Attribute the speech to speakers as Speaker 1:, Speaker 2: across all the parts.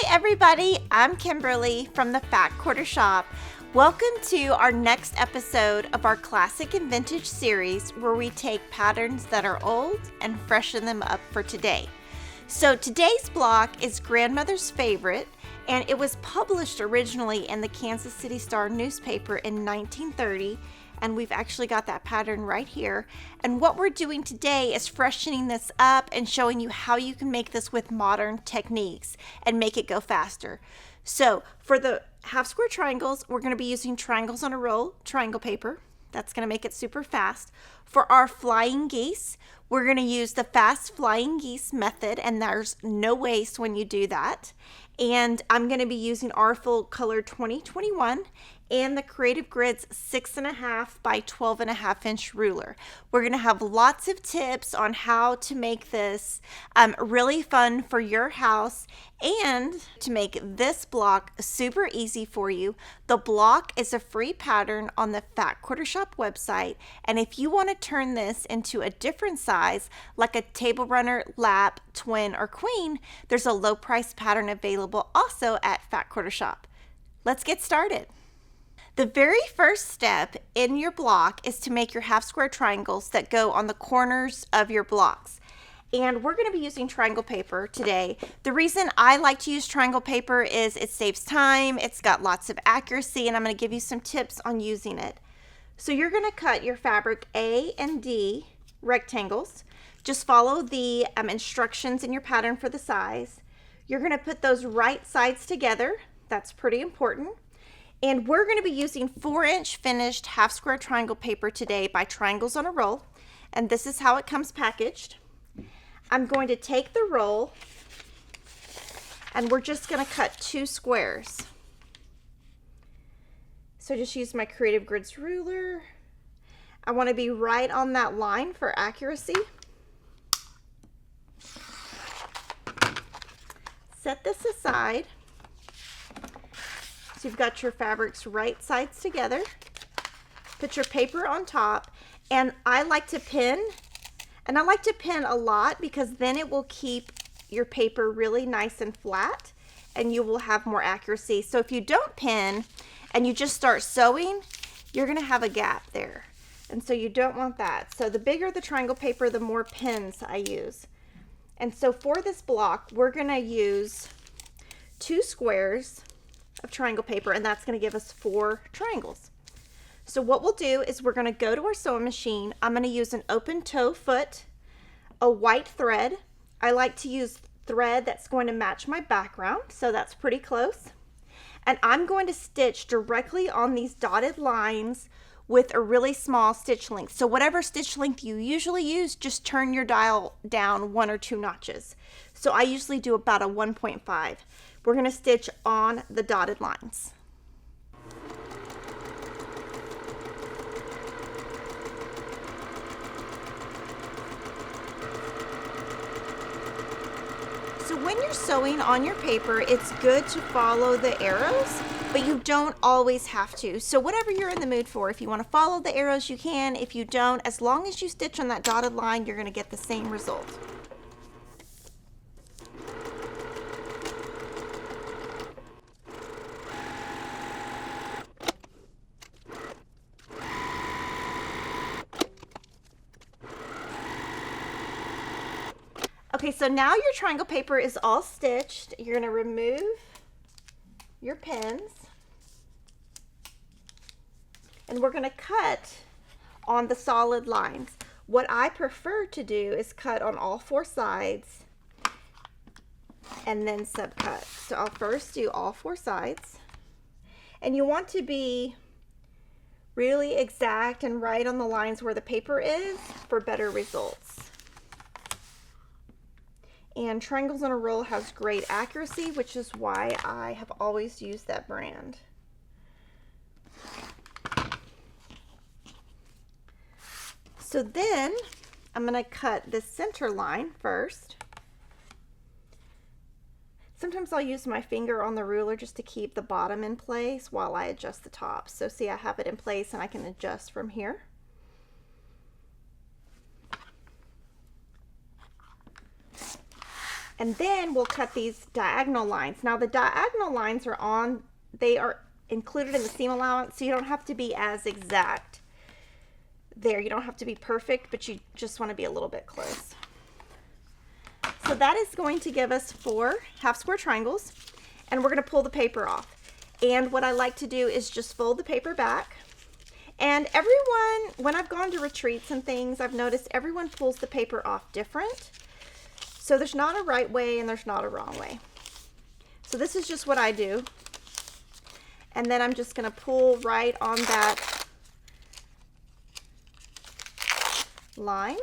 Speaker 1: Hi everybody, I'm Kimberly from the Fat Quarter Shop. Welcome to our next episode of our Classic and Vintage series where we take patterns that are old and freshen them up for today. So today's block is Grandmother's Favorite, and it was published originally in the Kansas City Star newspaper in 1930, and we've actually got that pattern right here. And what we're doing today is freshening this up and showing you how you can make this with modern techniques and make it go faster. So for the half square triangles, we're going to be using triangles on a roll, triangle paper. That's going to make it super fast. For our flying geese, we're going to use the fast flying geese method, and there's no waste when you do that. And I'm going to be using our full color 2021 and the Creative Grids 6.5 by 12.5 inch ruler. We're going to have lots of tips on how to make this really fun for your house and to make this block super easy for you. The block is a free pattern on the Fat Quarter Shop website, and if you want to turn this into a different size like a table runner, lap, twin, or queen, there's a low price pattern available also at Fat Quarter Shop. Let's get started. The very first step in your block is to make your half square triangles that go on the corners of your blocks. And we're going to be using triangle paper today. The reason I like to use triangle paper is it saves time, it's got lots of accuracy, and I'm going to give you some tips on using it. So you're going to cut your fabric A and D rectangles. Just follow the instructions in your pattern for the size. You're going to put those right sides together. That's pretty important. And we're going to be using 4-inch finished half square triangle paper today by Triangles on a Roll. And this is how it comes packaged. I'm going to take the roll and we're just going to cut 2 squares. So just use my Creative Grids ruler. I want to be right on that line for accuracy. Set this aside. So you've got your fabrics right sides together. Put your paper on top, and I like to pin, and I like to pin a lot because then it will keep your paper really nice and flat and you will have more accuracy. So if you don't pin and you just start sewing, you're going to have a gap there. And so you don't want that. So the bigger the triangle paper, the more pins I use. And so for this block, we're going to use 2 squares of triangle paper, and that's going to give us 4 triangles. So what we'll do is we're going to go to our sewing machine. I'm going to use an open toe foot, a white thread. I like to use thread that's going to match my background, so that's pretty close. And I'm going to stitch directly on these dotted lines with a really small stitch length. So whatever stitch length you usually use, just turn your dial down 1 or 2 notches. So I usually do about a 1.5. We're going to stitch on the dotted lines. So when you're sewing on your paper, it's good to follow the arrows, but you don't always have to. So whatever you're in the mood for, if you want to follow the arrows, you can. If you don't, as long as you stitch on that dotted line, you're going to get the same result. Okay, so now your triangle paper is all stitched. You're going to remove your pins, and we're going to cut on the solid lines. What I prefer to do is cut on all 4 sides and then subcut. So I'll first do all 4 sides, and you want to be really exact and right on the lines where the paper is for better results. And Triangles on a Roll has great accuracy, which is why I have always used that brand. So then I'm going to cut the center line first. Sometimes I'll use my finger on the ruler just to keep the bottom in place while I adjust the top. So see, I have it in place and I can adjust from here. And then we'll cut these diagonal lines. Now the diagonal lines they are included in the seam allowance, so you don't have to be as exact there. You don't have to be perfect, but you just want to be a little bit close. So that is going to give us 4 half square triangles, and we're going to pull the paper off. And what I like to do is just fold the paper back. And everyone, when I've gone to retreats and things, I've noticed everyone pulls the paper off different. So there's not a right way and there's not a wrong way. So this is just what I do. And then I'm just going to pull right on that line.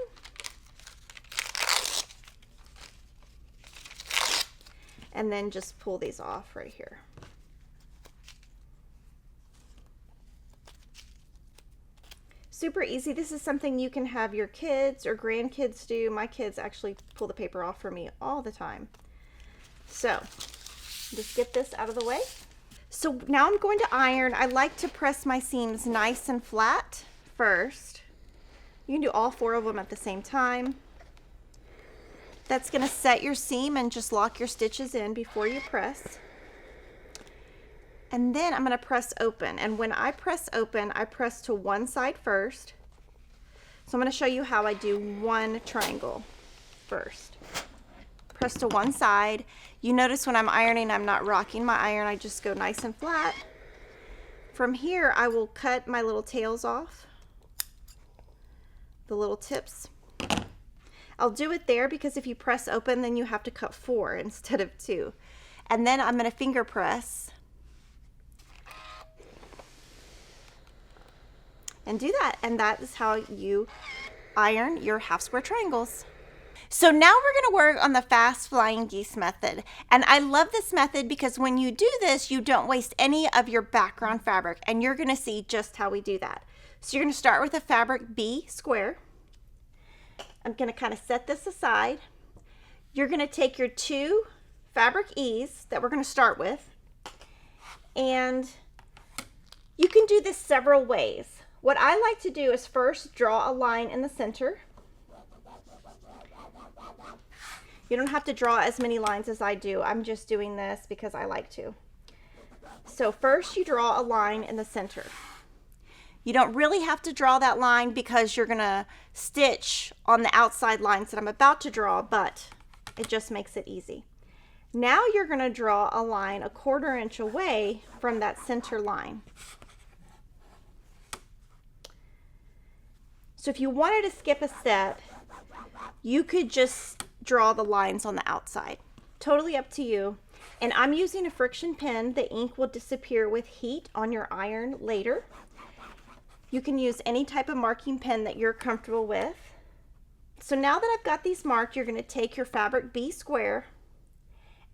Speaker 1: And then just pull these off right here. Super easy. This is something you can have your kids or grandkids do. My kids actually pull the paper off for me all the time. So just get this out of the way. So now I'm going to iron. I like to press my seams nice and flat first. You can do all 4 of them at the same time. That's going to set your seam and just lock your stitches in before you press. And then I'm going to press open. And when I press open, I press to one side first. So I'm going to show you how I do one triangle first. Press to one side. You notice when I'm ironing, I'm not rocking my iron. I just go nice and flat. From here, I will cut my little tails off, the little tips. I'll do it there because if you press open, then you have to cut 4 instead of 2. And then I'm going to finger press and do that. And that is how you iron your half square triangles. So now we're going to work on the fast flying geese method. And I love this method because when you do this, you don't waste any of your background fabric, and you're going to see just how we do that. So you're going to start with a fabric B square. I'm going to kind of set this aside. You're going to take your 2 fabric E's that we're going to start with, and you can do this several ways. What I like to do is first draw a line in the center. You don't have to draw as many lines as I do. I'm just doing this because I like to. So first you draw a line in the center. You don't really have to draw that line because you're going to stitch on the outside lines that I'm about to draw, but it just makes it easy. Now you're going to draw a line 1/4 inch away from that center line. So if you wanted to skip a step, you could just draw the lines on the outside. Totally up to you. And I'm using a friction pen. The ink will disappear with heat on your iron later. You can use any type of marking pen that you're comfortable with. So now that I've got these marked, you're going to take your fabric B square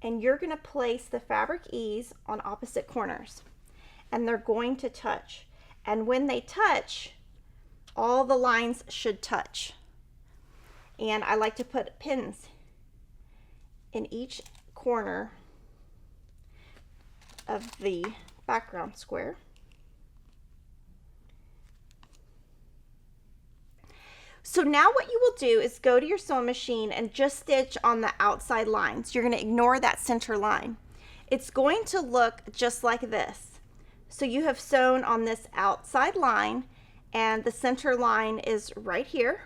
Speaker 1: and you're going to place the fabric E's on opposite corners. And they're going to touch. And when they touch, all the lines should touch. And I like to put pins in each corner of the background square. So now what you will do is go to your sewing machine and just stitch on the outside lines. You're going to ignore that center line. It's going to look just like this. So you have sewn on this outside line and the center line is right here.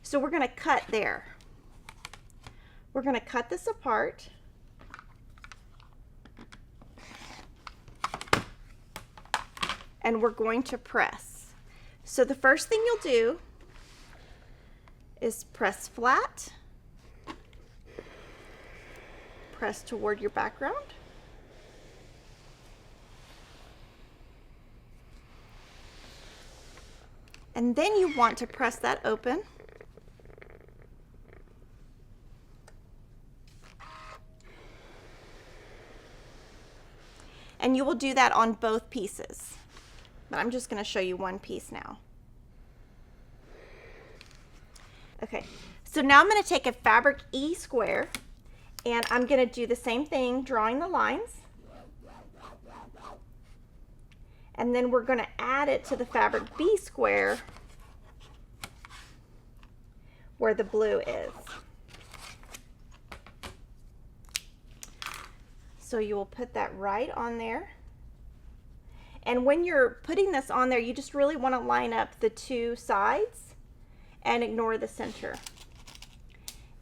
Speaker 1: So we're going to cut there. We're going to cut this apart. And we're going to press. So the first thing you'll do is press flat, press toward your background, and then you want to press that open. And you will do that on both pieces, but I'm just going to show you one piece now. Okay, so now I'm going to take a fabric E square and I'm going to do the same thing, drawing the lines. And then we're going to add it to the fabric B square where the blue is. So you will put that right on there. And when you're putting this on there, you just really want to line up the two sides and ignore the center.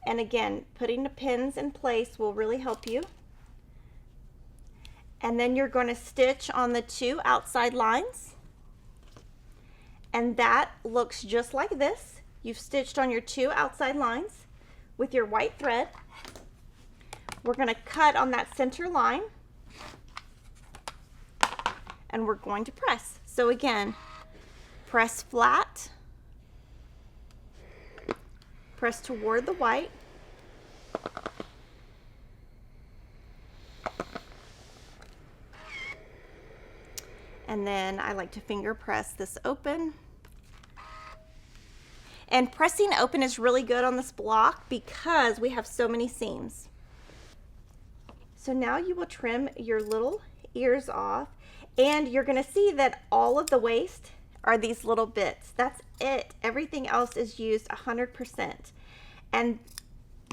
Speaker 1: And again, putting the pins in place will really help you. And then you're going to stitch on the two outside lines. And that looks just like this. You've stitched on your two outside lines with your white thread. We're going to cut on that center line. And we're going to press. So again, press flat, press toward the white, and then I like to finger press this open. And pressing open is really good on this block because we have so many seams. So now you will trim your little ears off. And you're going to see that all of the waist are these little bits. That's it. Everything else is used 100%. And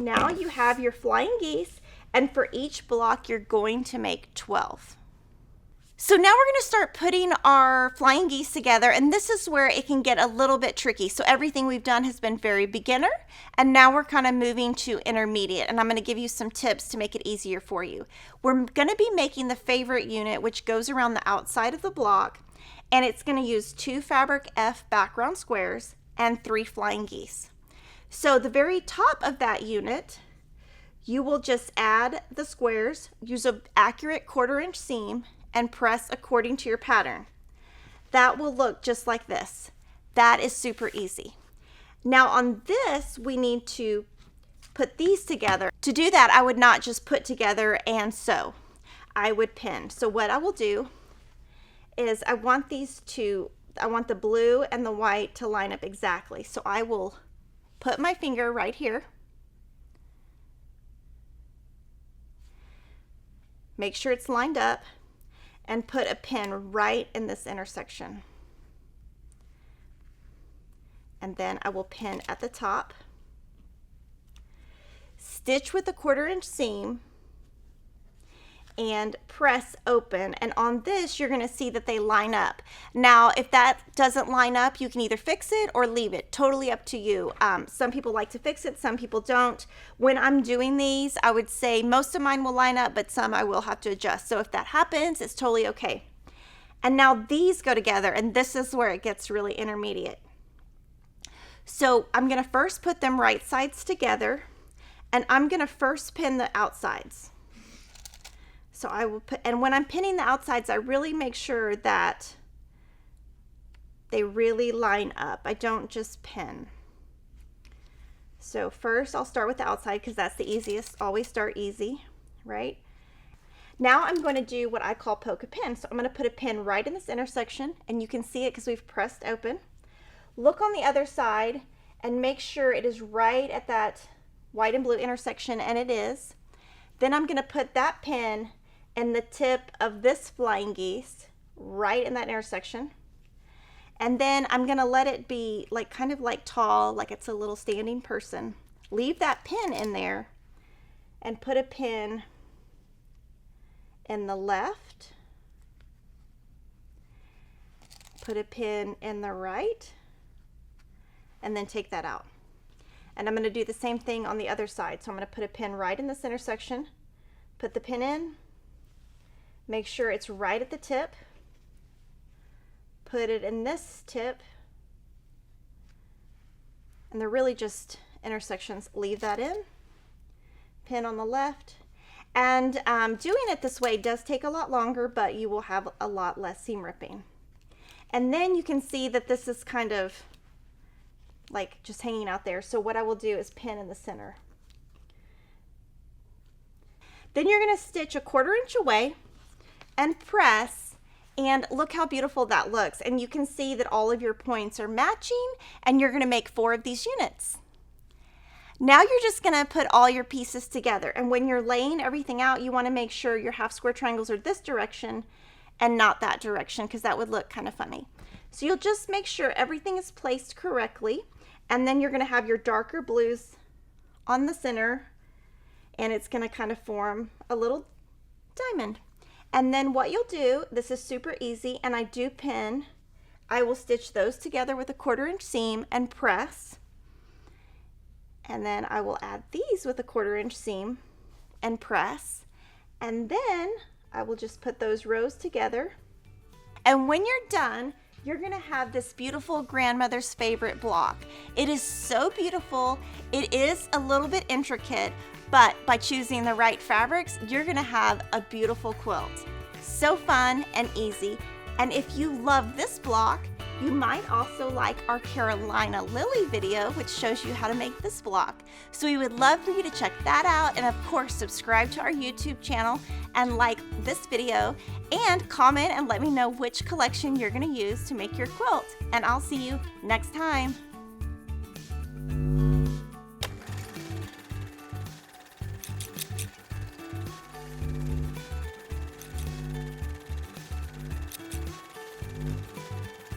Speaker 1: now you have your flying geese, and for each block you're going to make 12. So now we're going to start putting our flying geese together, and this is where it can get a little bit tricky. So everything we've done has been very beginner, and now we're kind of moving to intermediate, and I'm going to give you some tips to make it easier for you. We're going to be making the favorite unit, which goes around the outside of the block, and it's going to use 2 fabric F background squares and 3 flying geese. So the very top of that unit, you will just add the squares, use an accurate 1/4 inch seam, and press according to your pattern. That will look just like this. That is super easy. Now on this, we need to put these together. To do that, I would not just put together and sew. I would pin. So what I will do is I want the blue and the white to line up exactly. So I will put my finger right here. Make sure it's lined up. And put a pin right in this intersection. And then I will pin at the top. Stitch with a 1/4 inch seam and press open. And on this, you're going to see that they line up. Now, if that doesn't line up, you can either fix it or leave it. Totally up to you. Some people like to fix it, some people don't. When I'm doing these, I would say most of mine will line up, but some I will have to adjust. So if that happens, it's totally okay. And now these go together, and this is where it gets really intermediate. So I'm going to first put them right sides together, and I'm going to first pin the outsides. So I will put, and when I'm pinning the outsides, I really make sure that they really line up. I don't just pin. So first I'll start with the outside because that's the easiest. Always start easy, right? Now I'm going to do what I call poke a pin. So I'm going to put a pin right in this intersection, and you can see it because we've pressed open. Look on the other side and make sure it is right at that white and blue intersection, and it is. Then I'm going to put that pin in the tip of this flying geese right in that intersection. And then I'm going to let it be like kind of like tall, like it's a little standing person. Leave that pin in there and put a pin in the left. Put a pin in the right, and then take that out. And I'm going to do the same thing on the other side. So I'm going to put a pin right in this intersection, put the pin in, make sure it's right at the tip, put it in this tip, and they're really just intersections. Leave that in, pin on the left. And doing it this way does take a lot longer, but you will have a lot less seam ripping. And then you can see that this is kind of like just hanging out there. So what I will do is pin in the center. Then you're going to stitch a 1/4 inch away and press, and look how beautiful that looks. And you can see that all of your points are matching, and you're going to make 4 of these units. Now you're just going to put all your pieces together, and when you're laying everything out, you want to make sure your half square triangles are this direction and not that direction, because that would look kind of funny. So you'll just make sure everything is placed correctly, and then you're going to have your darker blues on the center, and it's going to kind of form a little diamond. And then what you'll do, this is super easy, and I do pin. I will stitch those together with a 1/4" seam and press. And then I will add these with a 1/4" seam and press. And then I will just put those rows together. And when you're done, you're gonna have this beautiful grandmother's favorite block. It is so beautiful. It is a little bit intricate, but by choosing the right fabrics, you're gonna have a beautiful quilt. So fun and easy. And if you love this block, you might also like our Carolina Lily video, which shows you how to make this block. So we would love for you to check that out, and of course subscribe to our YouTube channel and like this video, and comment and let me know which collection you're gonna use to make your quilt. And I'll see you next time.